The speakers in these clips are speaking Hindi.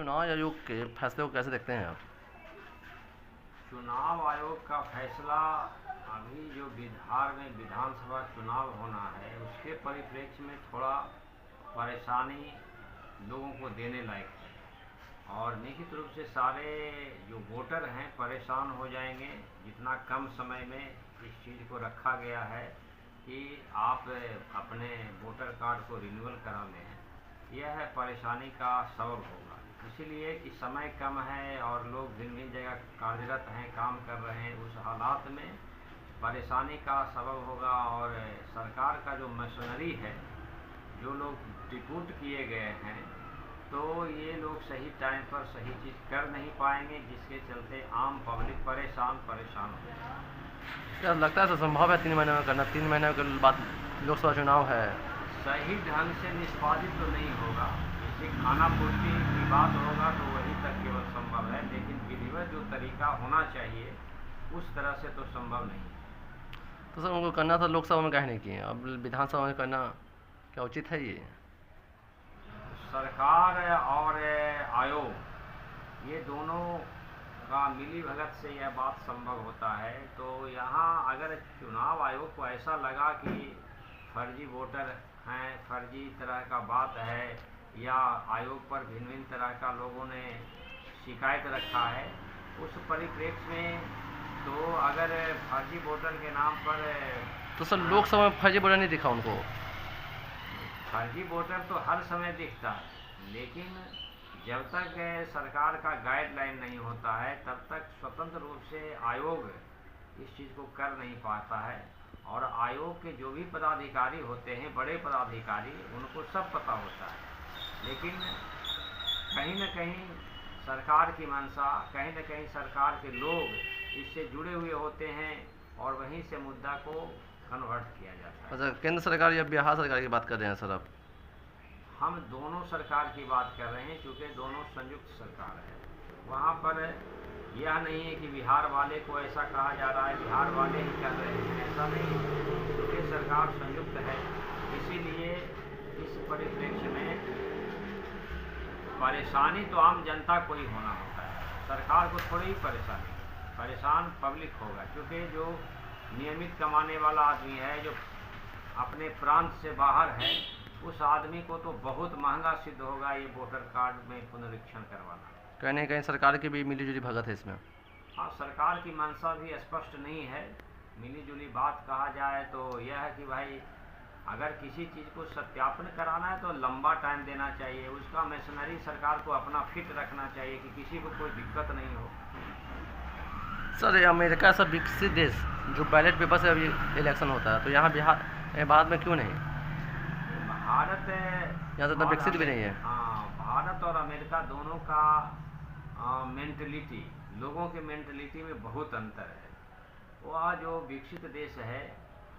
चुनाव आयोग के फैसले को कैसे देखते हैं आप? चुनाव आयोग का फैसला अभी जो बिहार में विधानसभा चुनाव होना है उसके परिप्रेक्ष्य में थोड़ा परेशानी लोगों को देने लायक है और निश्चित रूप से सारे जो वोटर हैं परेशान हो जाएंगे। जितना कम समय में इस चीज़ को रखा गया है कि आप अपने वोटर कार्ड को रिन्यूअल करा लें, यह परेशानी का सबब होगा। इसीलिए कि समय कम है और लोग भिन्न भिन्न जगह कार्यरत हैं, काम कर रहे हैं, उस हालात में परेशानी का सबब होगा। और सरकार का जो मशीनरी है, जो लोग डिप्यूट किए गए हैं, तो ये लोग सही टाइम पर सही चीज़ कर नहीं पाएंगे, जिसके चलते आम पब्लिक परेशान हो जाएगी। क्या लगता है संभव है 3 महीने में करना? 3 महीने के बाद लोकसभा चुनाव है। सही ढंग से निष्पादित तो नहीं होगा। जैसे खाना पूर्ति की बात होगा तो वही तक केवल संभव है, लेकिन विधिवत जो तरीका होना चाहिए उस तरह से तो संभव नहीं। तो सर उनको करना था लोकसभा में, काहे नहीं किए? अब विधानसभा में करना क्या उचित है? ये सरकार और आयोग ये दोनों का मिली भगत से यह बात संभव होता है। तो यहाँ अगर चुनाव आयोग को ऐसा लगा कि फर्जी वोटर हैं, फर्जी तरह का बात है, या आयोग पर भिन्न भिन्न तरह का लोगों ने शिकायत रखा है, उस परिप्रेक्ष्य में तो अगर फर्जी वोटर के नाम पर तो सर लोकसभा में फर्जी वोटर नहीं दिखा उनको? फर्जी वोटर तो हर समय दिखता है, लेकिन जब तक सरकार का गाइडलाइन नहीं होता है तब तक स्वतंत्र रूप से आयोग इस चीज़ को कर नहीं पाता है। और आयोग के जो भी पदाधिकारी होते हैं, बड़े पदाधिकारी, उनको सब पता होता है, लेकिन कहीं न कहीं सरकार की मंशा, कहीं न कहीं सरकार के लोग इससे जुड़े हुए होते हैं और वहीं से मुद्दा को कन्वर्ट किया जाता है। अच्छा, केंद्र सरकार या बिहार सरकार की बात कर रहे हैं सर आप? हम दोनों सरकार की बात कर रहे हैं, क्योंकि दोनों संयुक्त सरकार है। वहाँ पर यह नहीं है कि बिहार वाले को ऐसा कहा जा रहा है, बिहार वाले ही कर रहे हैं, ऐसा नहीं है, क्योंकि सरकार संयुक्त है। इसीलिए इस परिप्रेक्ष्य में परेशानी तो आम जनता को ही होना होता है, सरकार को थोड़ी ही परेशान पब्लिक होगा, क्योंकि जो नियमित कमाने वाला आदमी है, जो अपने प्रांत से बाहर है, उस आदमी को तो बहुत महंगा सिद्ध होगा ये वोटर कार्ड में पुनरीक्षण करवाना। कहीं ना कहीं सरकार की भी मिली जुली भगत है इसमें। हाँ, सरकार की मंशा भी स्पष्ट नहीं है। मिली जुली बात कहा जाए तो यह है कि भाई अगर किसी चीज़ को सत्यापन कराना है तो लंबा टाइम देना चाहिए, उसका मशीनरी सरकार को अपना फिट रखना चाहिए कि किसी को कोई दिक्कत नहीं हो। सर ये अमेरिका सब विकसित देश जो बैलेट पेपर से अभी इलेक्शन होता है, तो यहाँ भारत में क्यों नहीं? भारत यहाँ तो इतना विकसित भी नहीं है। हाँ, भारत और अमेरिका दोनों का मेंटलिटी, लोगों के मेंटलिटी में बहुत अंतर है। वह जो विकसित देश है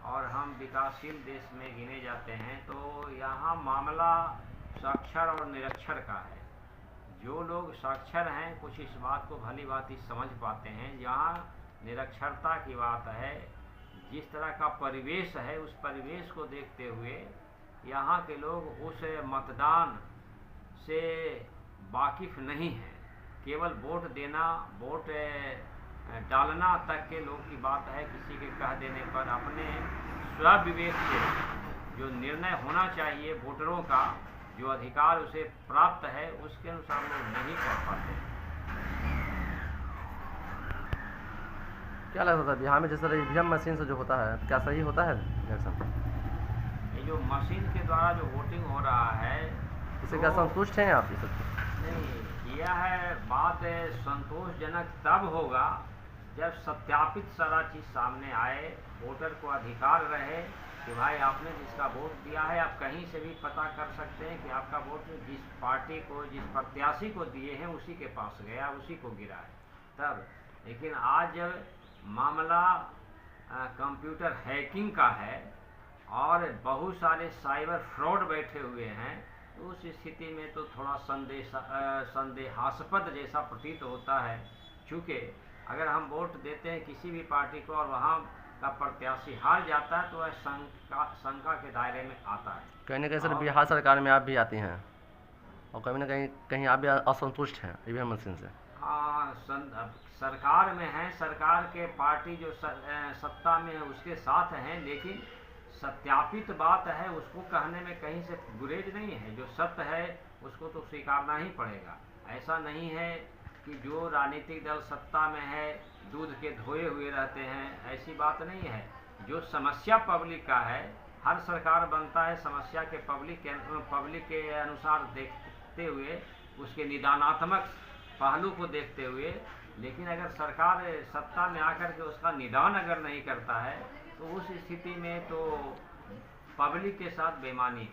और हम विकासशील देश में गिने जाते हैं, तो यहाँ मामला साक्षर और निरक्षर का है। जो लोग साक्षर हैं कुछ इस बात को भली भांति समझ पाते हैं। यहाँ निरक्षरता की बात है, जिस तरह का परिवेश है उस परिवेश को देखते हुए यहाँ के लोग उस मतदान से वाकिफ़ नहीं हैं। केवल वोट देना, वोट डालना तक के लोग की बात है। किसी के कह देने पर अपने स्वविवेक से जो निर्णय होना चाहिए वोटरों का, जो अधिकार उसे प्राप्त है, उसके अनुसार लोग नहीं कर पाते। क्या लगता था बिहार में जैसे ईवीएम मशीन से जो होता है, क्या सही होता है इलेक्शन? ये जो मशीन के द्वारा जो वोटिंग हो रहा है, इससे क्या संतुष्ट हैं आप? इस नहीं, यह बात संतोषजनक तब होगा जब सत्यापित सारा चीज़ सामने आए, वोटर को अधिकार रहे कि भाई आपने जिसका वोट दिया है, आप कहीं से भी पता कर सकते हैं कि आपका वोट जिस पार्टी को, जिस प्रत्याशी को दिए हैं उसी के पास गया, उसी को गिरा है तब। लेकिन आज जब मामला कंप्यूटर हैकिंग का है और बहुत सारे साइबर फ्रॉड बैठे हुए हैं, तो उस स्थिति में तो थोड़ा संदेहास्पद जैसा प्रतीत होता है। चूँकि अगर हम वोट देते हैं किसी भी पार्टी को और वहाँ का प्रत्याशी हार जाता है तो वह शंका के दायरे में आता है। कहने के सर बिहार सरकार में आप भी आती हैं? और कहीं ना कहीं आप भी असंतुष्ट हैं ईवीएम मशीन से। हाँ, अब सरकार में हैं, सरकार के पार्टी जो सत्ता में है उसके साथ हैं, लेकिन सत्यापित बात है उसको कहने में कहीं से गुरेज नहीं है। जो सत्य है उसको तो स्वीकारना ही पड़ेगा। ऐसा नहीं है कि जो राजनीतिक दल सत्ता में है दूध के धोए हुए रहते हैं, ऐसी बात नहीं है। जो समस्या पब्लिक का है, हर सरकार बनता है समस्या के पब्लिक के अनुसार देखते हुए, उसके निदानात्मक पहलू को देखते हुए। लेकिन अगर सरकार सत्ता में आकर के उसका निदान अगर नहीं करता है तो उस स्थिति में तो पब्लिक के साथ बेईमानी